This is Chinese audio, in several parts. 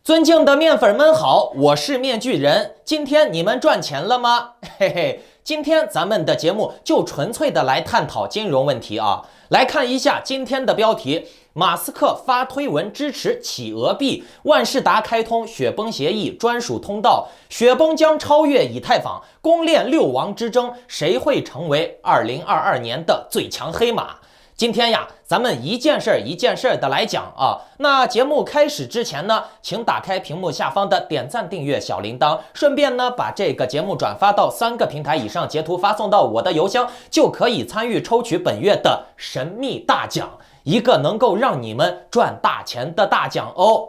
尊敬的面粉们好，我是面具人。今天你们赚钱了吗？嘿嘿，今天咱们的节目就纯粹的来探讨金融问题啊。来看一下今天的标题：马斯克发推文支持企鹅币，万事达开通雪崩协议专属通道，雪崩将超越以太坊，公链六王之争，谁会成为2022年的最强黑马？今天呀，咱们一件事一件事的来讲啊。那节目开始之前呢，请打开屏幕下方的点赞、订阅、小铃铛，顺便呢把这个节目转发到3个平台以上，截图发送到我的邮箱，就可以参与抽取本月的神秘大奖，一个能够让你们赚大钱的大奖哦。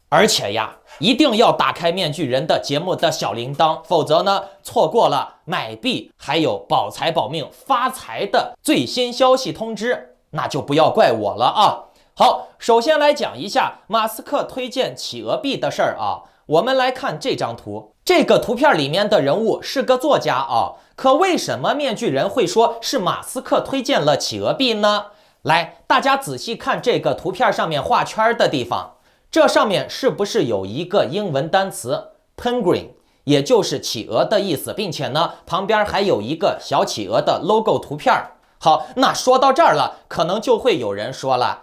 而且呀，一定要打开面具人的节目的小铃铛，否则呢，错过了买币还有保财保命发财的最新消息通知，那就不要怪我了啊。好，首先来讲一下马斯克推荐企鹅币的事儿啊。我们来看这张图，这个图片里面的人物是个作家啊，可为什么面具人会说是马斯克推荐了企鹅币呢？来，大家仔细看这个图片上面画圈的地方。这上面是不是有一个英文单词 penguin， 也就是企鹅的意思，并且呢，旁边还有一个小企鹅的 logo 图片。好，那说到这儿了，可能就会有人说了，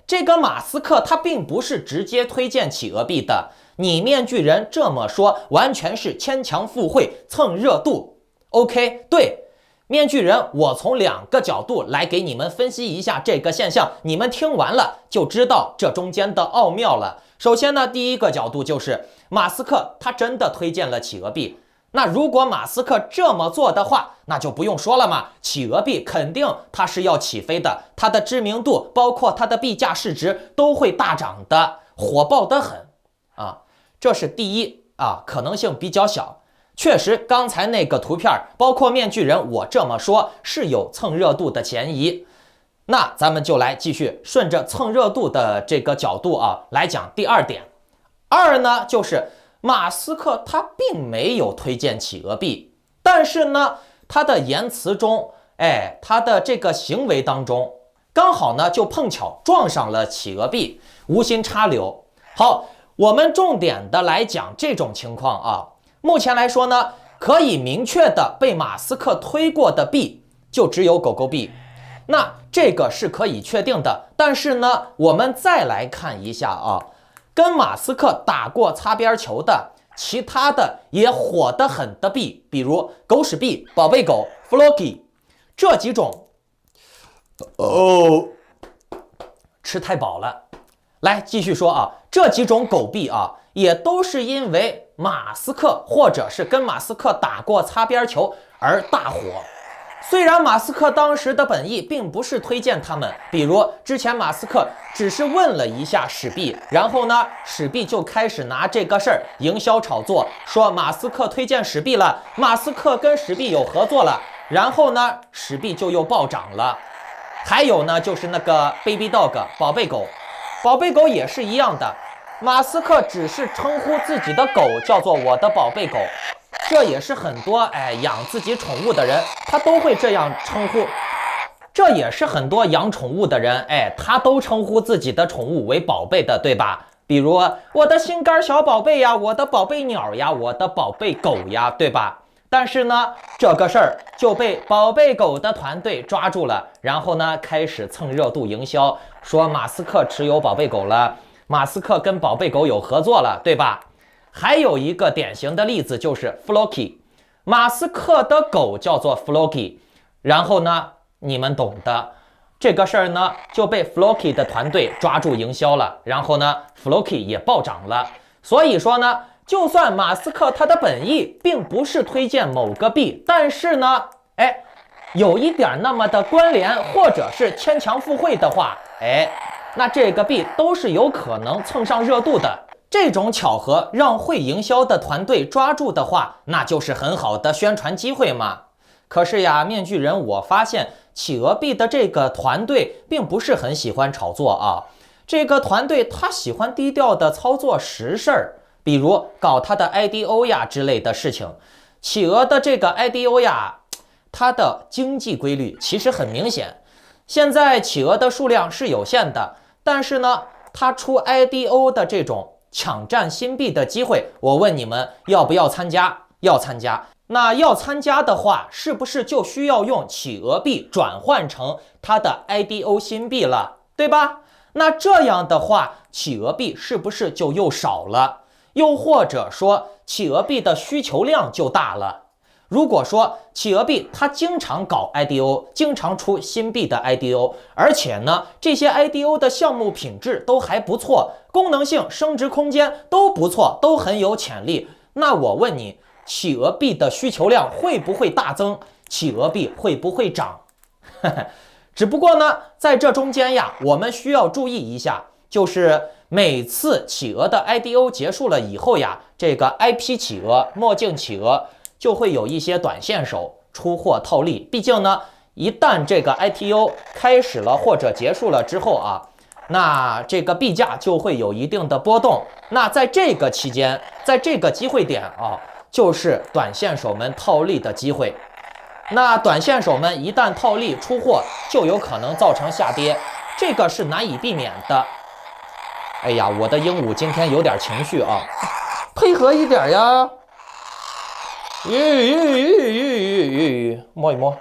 这个马斯克他并不是直接推荐企鹅币的，你面具人这么说，完全是牵强附会，蹭热度。OK， 对。面具人，我从2个角度来给你们分析一下这个现象，你们听完了就知道这中间的奥妙了。首先呢，第一个角度就是马斯克他真的推荐了企鹅币。那如果马斯克这么做的话，那就不用说了嘛，企鹅币肯定它是要起飞的，它的知名度包括它的币价市值都会大涨的，火爆得很啊。这是第一啊，可能性比较小。确实，刚才那个图片，包括面具人，我这么说是有蹭热度的嫌疑。那咱们就来继续顺着蹭热度的这个角度啊，来讲第2点。2呢，就是马斯克他并没有推荐企鹅币，但是呢，他的言辞中，他的这个行为当中，刚好呢就碰巧撞上了企鹅币，无心插柳。好，我们重点的来讲这种情况啊。目前来说呢，可以明确的被马斯克推过的币就只有狗狗币，那这个是可以确定的。但是呢，我们再来看一下啊，跟马斯克打过擦边球的其他的也火得很的币，比如狗屎币、宝贝狗、Floki 这几种。吃太饱了。来继续说啊，这几种狗币啊，也都是因为马斯克或者是跟马斯克打过擦边球而大火。虽然马斯克当时的本意并不是推荐他们，比如之前马斯克只是问了一下史币，然后呢，史币就开始拿这个事儿营销炒作，说马斯克推荐史币了，马斯克跟史币有合作了，然后呢，史币就又暴涨了。还有呢，就是那个 Baby Dog 宝贝狗，宝贝狗也是一样的。马斯克只是称呼自己的狗叫做我的宝贝狗，这也是很多养自己宠物的人他都会这样称呼，这也是很多养宠物的人他都称呼自己的宠物为宝贝的，对吧？比如我的心肝小宝贝呀，我的宝贝鸟呀，我的宝贝狗呀，对吧？但是呢，这个事儿就被宝贝狗的团队抓住了，然后呢，开始蹭热度营销，说马斯克持有宝贝狗了，马斯克跟宝贝狗有合作了，对吧？还有一个典型的例子就是 Floki， 马斯克的狗叫做 Floki， 然后呢，你们懂的，这个事儿呢就被 Floki 的团队抓住营销了，然后呢 Floki 也暴涨了。所以说呢，就算马斯克他的本意并不是推荐某个币，但是呢，有一点那么的关联或者是牵强附会的话，那这个币都是有可能蹭上热度的。这种巧合让会营销的团队抓住的话，那就是很好的宣传机会嘛。可是呀，面具人，我发现企鹅币的这个团队并不是很喜欢炒作啊。这个团队他喜欢低调的操作实事儿，比如搞他的 IDO 呀之类的事情。企鹅的这个 IDO 呀，它的经济规律其实很明显。现在企鹅的数量是有限的，但是呢，它出 IDO 的这种抢占新币的机会，我问你们要不要参加？要参加。那要参加的话，是不是就需要用企鹅币转换成它的 IDO 新币了，对吧？那这样的话，企鹅币是不是就又少了？又或者说，企鹅币的需求量就大了？如果说企鹅币它经常搞 IDO， 经常出新币的 IDO， 而且呢，这些 IDO 的项目品质都还不错，功能性、升值空间都不错，都很有潜力。那我问你，企鹅币的需求量会不会大增？企鹅币会不会涨？只不过呢，在这中间呀，我们需要注意一下，就是每次企鹅的 IDO 结束了以后呀，这个 IP 企鹅、墨镜企鹅就会有一些短线手出货套利。毕竟呢，一旦这个 ITO 开始了或者结束了之后啊，那这个币价就会有一定的波动。那在这个期间，在这个机会点啊，就是短线手们套利的机会。那短线手们一旦套利出货，就有可能造成下跌，这个是难以避免的。哎呀，我的鹦鹉今天有点情绪啊，配合一点呀。摸一摸，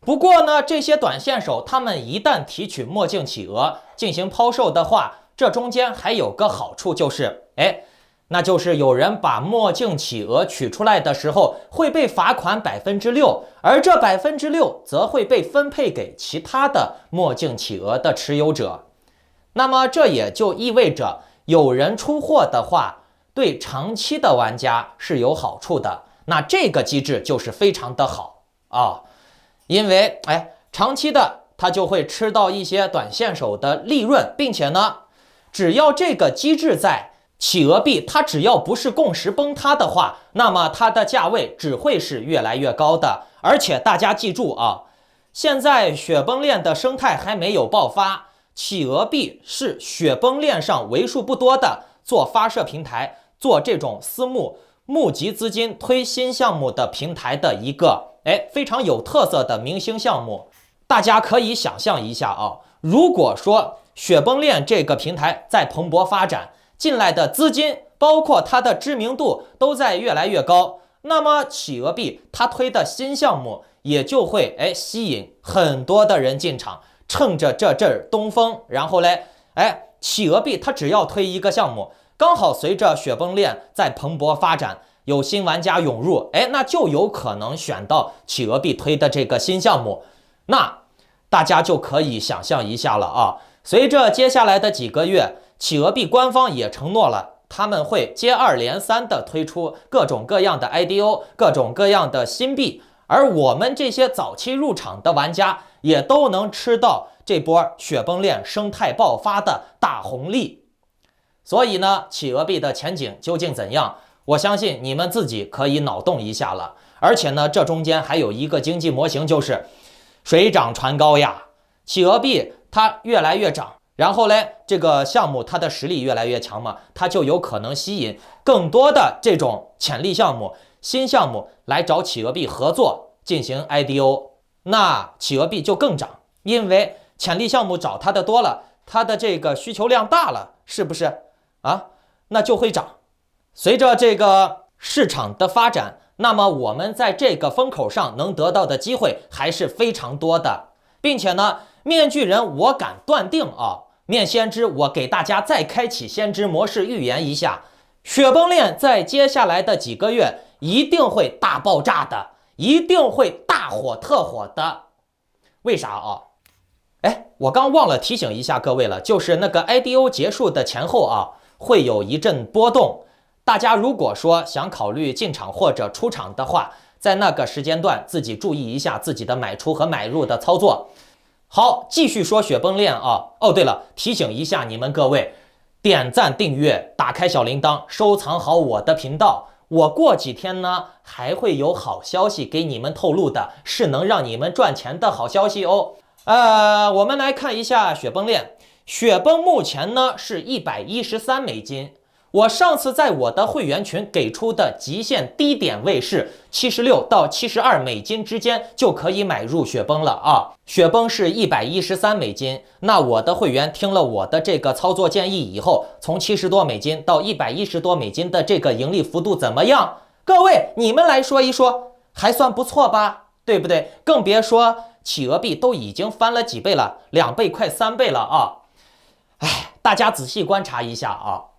不过呢，这些短线手他们一旦提取墨镜企鹅进行抛售的话，这中间还有个好处就是，那就是有人把墨镜企鹅取出来的时候会被罚款6%，而这6%则会被分配给其他的墨镜企鹅的持有者。那么这也就意味着，有人出货的话，对长期的玩家是有好处的。那这个机制就是非常的好啊，因为长期的他就会吃到一些短线手的利润，并且呢，只要这个机制在，企鹅币它只要不是共识崩塌的话，那么它的价位只会是越来越高的。而且大家记住啊，现在雪崩链的生态还没有爆发，企鹅币是雪崩链上为数不多的做发射平台、做这种私募集资金推新项目的平台的一个非常有特色的明星项目。大家可以想象一下啊，如果说雪崩链这个平台在蓬勃发展，进来的资金包括它的知名度都在越来越高，那么企鹅币它推的新项目也就会吸引很多的人进场，趁着这阵东风，然后嘞企鹅币它只要推一个项目，刚好随着雪崩链在蓬勃发展，有新玩家涌入，那就有可能选到企鹅币推的这个新项目。那大家就可以想象一下了啊，随着接下来的几个月，企鹅币官方也承诺了，他们会接二连三的推出各种各样的 IDO， 各种各样的新币，而我们这些早期入场的玩家也都能吃到这波雪崩链生态爆发的大红利。所以呢，企鹅币的前景究竟怎样？我相信你们自己可以脑洞一下了。而且呢，这中间还有一个经济模型，就是水涨船高呀，企鹅币它越来越涨，然后嘞，这个项目它的实力越来越强嘛，它就有可能吸引更多的这种潜力项目、新项目来找企鹅币合作进行 IDO， 那企鹅币就更涨，因为潜力项目找它的多了，它的这个需求量大了，是不是啊？那就会涨。随着这个市场的发展，那么我们在这个风口上能得到的机会还是非常多的，并且呢，面具人我敢断定啊，面先知我给大家再开启先知模式预言一下，雪崩链在接下来的几个月一定会大爆炸的，一定会大火特火的。为啥啊？我刚忘了提醒一下各位了，就是那个 IDO 结束的前后啊，会有一阵波动。大家如果说想考虑进场或者出场的话，在那个时间段自己注意一下自己的买出和买入的操作。好，继续说雪崩链啊。哦，对了，提醒一下你们各位，点赞、订阅、打开小铃铛、收藏好我的频道。我过几天呢还会有好消息给你们透露的，是能让你们赚钱的好消息哦。我们来看一下雪崩链。雪崩目前呢是$113，我上次在我的会员群给出的极限低点位是76到72美金之间就可以买入雪崩了啊。雪崩是113美金，那我的会员听了我的这个操作建议以后，从70多美金到110多美金的这个盈利幅度怎么样？各位你们来说一说，还算不错吧，对不对？更别说企鹅币都已经翻了几倍了，2倍快3倍了啊！哎，大家仔细观察一下啊。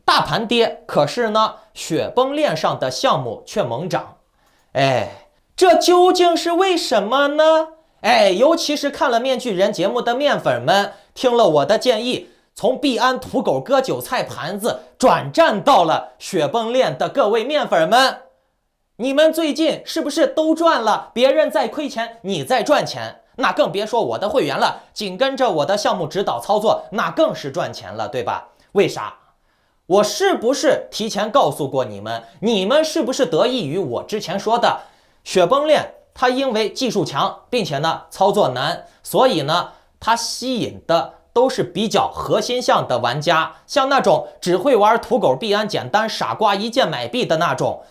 大盘跌，可是呢，雪崩链上的项目却猛涨，哎，这究竟是为什么呢？哎，尤其是看了面具人节目的面粉们，听了我的建议，从币安土狗割韭菜盘子转战到了雪崩链的各位面粉们，你们最近是不是都赚了？别人在亏钱，你在赚钱，那更别说我的会员了，紧跟着我的项目指导操作，那更是赚钱了，对吧？为啥？我是不是提前告诉过你们？你们是不是得益于我之前说的雪崩链？它因为技术强，并且呢操作难，所以呢它吸引的都是比较核心向的玩家，像那种只会玩土狗币安简单傻瓜一键买币的那种，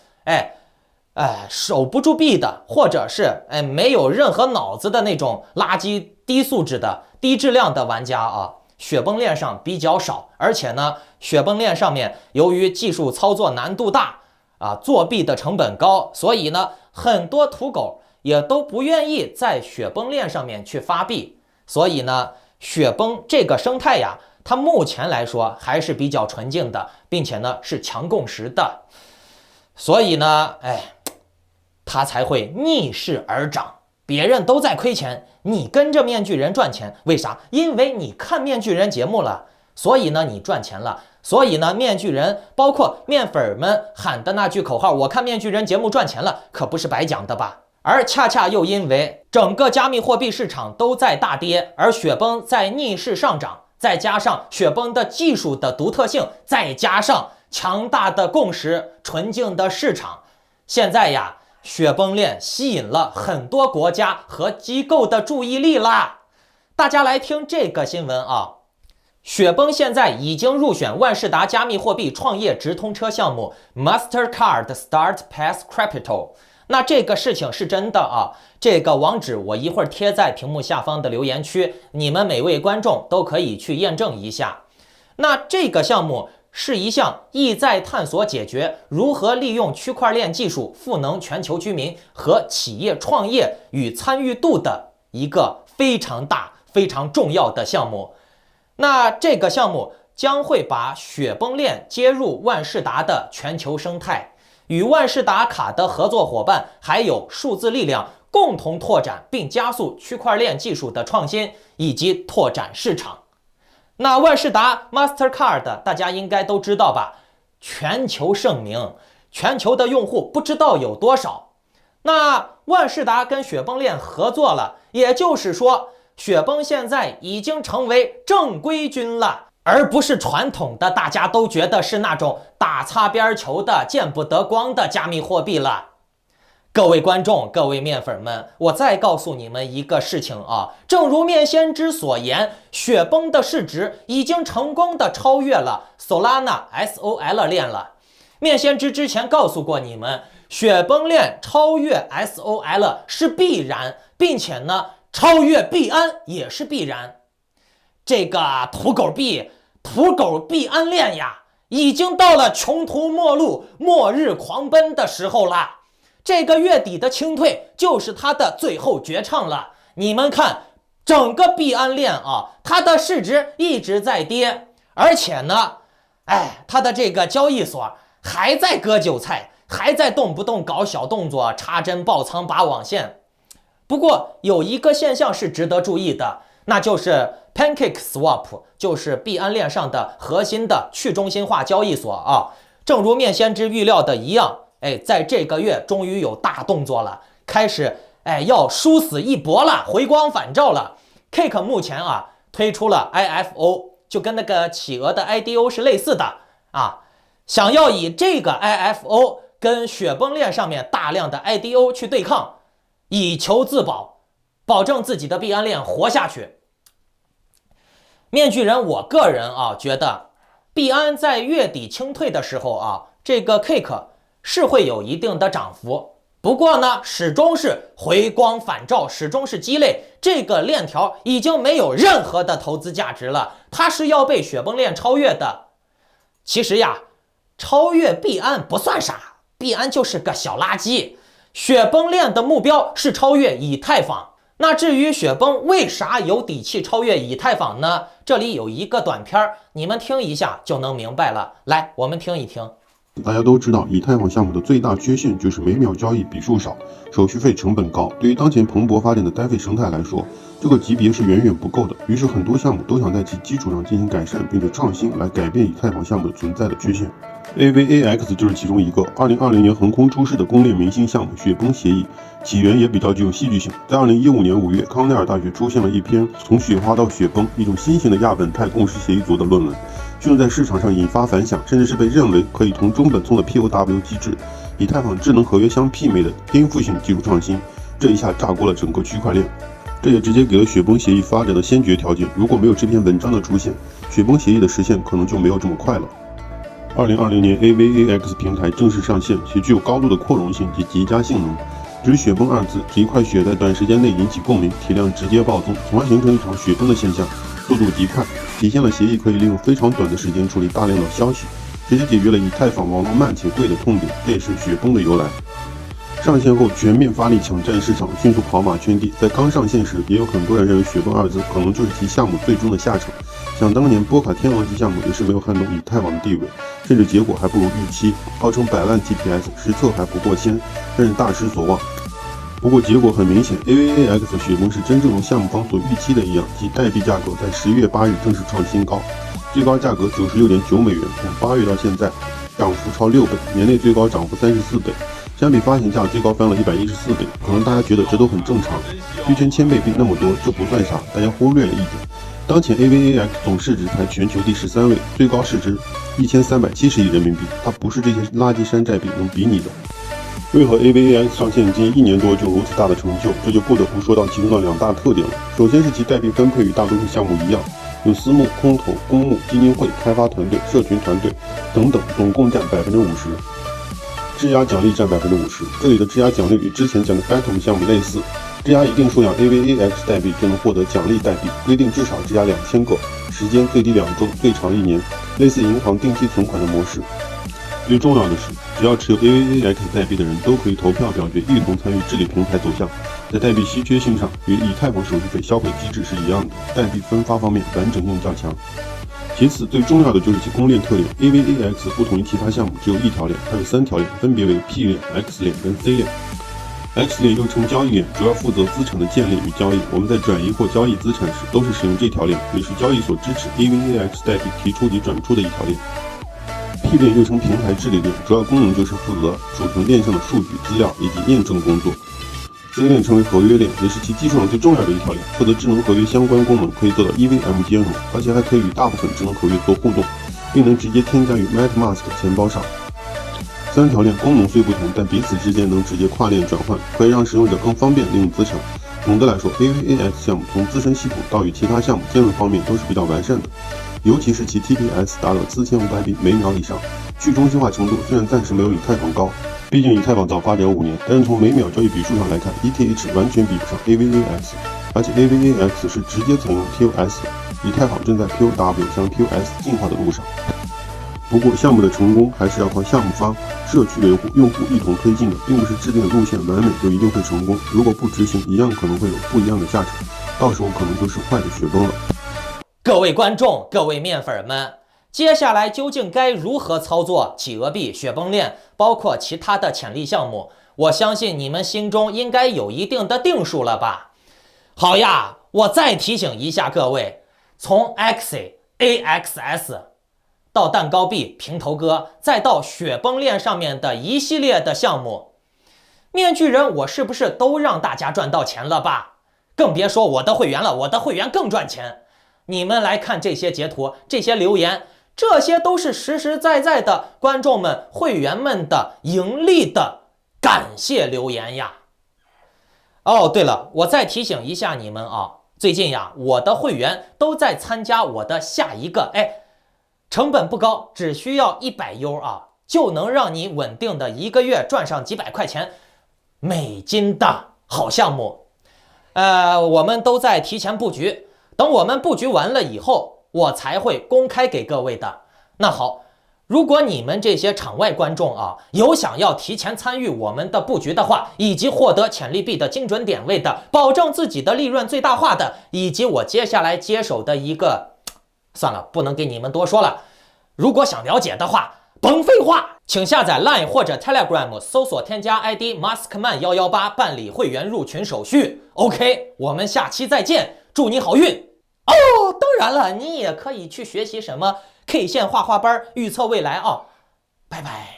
守不住币的，或者是没有任何脑子的那种垃圾低素质的低质量的玩家啊。雪崩链上比较少，而且呢，雪崩链上面由于技术操作难度大啊，作弊的成本高，所以呢，很多土狗也都不愿意在雪崩链上面去发币。所以呢，雪崩这个生态呀，它目前来说还是比较纯净的，并且呢是强共识的，所以呢，它才会逆势而涨。别人都在亏钱，你跟着面具人赚钱，为啥？因为你看面具人节目了，所以呢你赚钱了。所以呢，面具人包括面粉们喊的那句口号，我看面具人节目赚钱了，可不是白讲的吧？而恰恰又因为整个加密货币市场都在大跌，而雪崩在逆势上涨，再加上雪崩的技术的独特性，再加上强大的共识、纯净的市场，现在呀，雪崩链吸引了很多国家和机构的注意力啦。大家来听这个新闻啊，雪崩现在已经入选万事达加密货币创业直通车项目 Mastercard Start Path Capital。那这个事情是真的啊，这个网址我一会儿贴在屏幕下方的留言区，你们每位观众都可以去验证一下。那这个项目是一项意在探索解决如何利用区块链技术赋能全球居民和企业创业与参与度的一个非常大、非常重要的项目。那这个项目将会把雪崩链接入万事达的全球生态，与万事达卡的合作伙伴还有数字力量共同拓展并加速区块链技术的创新以及拓展市场。那万事达 Mastercard 大家应该都知道吧，全球盛名，全球的用户不知道有多少。那万事达跟雪崩链合作了，也就是说雪崩现在已经成为正规军了，而不是传统的大家都觉得是那种打擦边球的见不得光的加密货币了。各位观众，各位面粉们，我再告诉你们一个事情啊，正如面先知所言，雪崩的市值已经成功的超越了 Solana SOL 链了。面先知之前告诉过你们，雪崩链超越 SOL 是必然，并且呢，超越币安也是必然。这个土狗币安链呀，已经到了穷途末路、末日狂奔的时候了。这个月底的清退就是它的最后绝唱了。你们看，整个币安链啊，它的市值一直在跌，而且呢，它的这个交易所还在割韭菜，还在动不动搞小动作，插针爆仓拔网线。不过有一个现象是值得注意的，那就是 PancakeSwap， 就是币安链上的核心的去中心化交易所啊。正如面先知预料的一样，在这个月终于有大动作了，开始要殊死一搏了，回光返照了。Cake 目前啊推出了 IFO， 就跟那个企鹅的 IDO 是类似的啊，想要以这个 IFO 跟雪崩链上面大量的 IDO 去对抗，以求自保，保证自己的币安链活下去。面具人，我个人啊觉得币安在月底清退的时候啊，这个 Cake 是会有一定的涨幅，不过呢，始终是回光返照，始终是鸡肋。这个链条已经没有任何的投资价值了，它是要被雪崩链超越的。其实呀，超越币安不算啥，币安就是个小垃圾。雪崩链的目标是超越以太坊。那至于雪崩为啥有底气超越以太坊呢？这里有一个短片，你们听一下就能明白了。来，我们听一听。大家都知道，以太坊项目的最大缺陷就是每秒交易笔数少，手续费成本高。对于当前蓬勃发展的 DeFi 生态来说，这个级别是远远不够的。于是，很多项目都想在其基础上进行改善，并且创新，来改变以太坊项目存在的缺陷。AVAX 就是其中一个。2020年横空出世的公链明星项目雪崩协议，起源也比较具有戏剧性。在2015年5月，康奈尔大学出现了一篇从雪花到雪崩，一种新型的亚本态共识协议组的论文，迅速在市场上引发反响，甚至是被认为可以同中本聪的 POW 机制、以太坊智能合约相媲美的颠覆性技术创新。这一下炸锅了整个区块链，这也直接给了雪崩协议发展的先决条件。如果没有这篇文章的出现，雪崩协议的实现可能就没有这么快了。2020年 AVAX 平台正式上线，其具有高度的扩容性及极佳性能。只雪崩二字，这一块雪在短时间内引起共鸣，体量直接暴增，从而形成一场雪崩的现象，速度极快，体现了协议可以利用非常短的时间处理大量的消息，直接解决了以太坊网络慢且贵的痛点，这也是雪崩的由来。上线后全面发力抢占市场，迅速跑马圈地。在刚上线时，也有很多人认为雪崩二字可能就是其项目最终的下场。想当年波卡天王级项目也是没有撼动以太坊的地位，甚至结果还不如预期，号称100万 TPS， 实测还不过千，真是大失所望。不过结果很明显 ，AVAX 雪崩是真正如项目方所预期的一样，其代币价格在11月8日正式创新高，最高价格96.9美元，从8月到现在涨幅超6倍，年内最高涨幅34倍。相比发行价最高翻了114倍，可能大家觉得这都很正常，币圈千倍币那么多，这不算啥，大家忽略了一点。当前 AVAX 总市值排全球第13位，最高市值1370亿人民币，它不是这些垃圾山寨币能比拟的。为何 AVAX 上线仅1年多就如此大的成就？这就不得不说到其中的2大特点了。首先是其代币分配与大多数项目一样，有私募、空投、公募、基金会、开发团队、社群团队等等，总共占50%。质押奖励占50%，这里的质押奖励与之前讲的 Phantom 项目类似，质押一定数量 AVAX 代币就能获得奖励代币，规定至少质押2000个，时间最低2周，最长1年，类似银行定期存款的模式。最重要的是，只要持有 AVAX 代币的人都可以投票表决，一同参与治理平台走向。在代币稀缺性上，与以太坊手续费消费机制是一样的，代币分发方面完整性较强。其次，最重要的就是其公链特点。AVAX 不同于其他项目，只有1条链，它有3条链，分别为 P 链、X 链跟 C 链。X 链又称交易链，主要负责资产的建立与交易。我们在转移或交易资产时，都是使用这条链，也是交易所支持 AVAX 代币提出及转出的一条链。P 链又称平台治理链，主要功能就是负责储存链上的数据、资料以及验证工作。C 链称为合约链，也是其技术上最重要的一条链，负责智能合约相关功能，可以做到 EVM 兼容，而且还可以与大部分智能合约做互动，并能直接添加于 MetaMask 钱包上。3条链功能虽不同，但彼此之间能直接跨链转换，可以让使用者更方便利用资产。总的来说 ，AVAX 项目从自身系统到与其他项目兼容方面都是比较完善的，尤其是其 TPS 达到4500币每秒以上，去中心化程度虽然暂时没有以太坊高。毕竟以太坊早发展5年，但是从每秒交易笔数上来看 ，ETH 完全比不上 AVAX， 而且 AVAX 是直接采用 POS， 以太坊正在 POW 向 POS 进化的路上。不过项目的成功还是要靠项目方、社区维护、用户一同推进的，并不是制定的路线完美就一定会成功，如果不执行，一样可能会有不一样的下场，到时候可能就是坏的雪崩了。各位观众，各位面粉们，接下来究竟该如何操作企鹅币、雪崩链，包括其他的潜力项目？我相信你们心中应该有一定的定数了吧？好呀，我再提醒一下各位，从 AXS 到蛋糕币、平头哥，再到雪崩链上面的一系列的项目，面具人我是不是都让大家赚到钱了吧？更别说我的会员了，我的会员更赚钱。你们来看这些截图，这些留言，这些都是实实在在的观众们、会员们的盈利的感谢留言呀。哦，对了，我再提醒一下你们啊，最近呀，我的会员都在参加我的下一个成本不高，只需要100U啊，就能让你稳定的一个月赚上几百块钱美金的好项目。我们都在提前布局，等我们布局完了以后，我才会公开给各位的。那好，如果你们这些场外观众啊，有想要提前参与我们的布局的话，以及获得潜力币的精准点位的，保证自己的利润最大化的，以及我接下来接手的一个，算了，不能给你们多说了。如果想了解的话，甭废话，请下载 Line 或者 Telegram， 搜索添加 ID Maskman118，办理会员入群手续。OK， 我们下期再见，祝你好运哦！当然了，你也可以去学习什么 K 线画画班，预测未来啊！拜拜。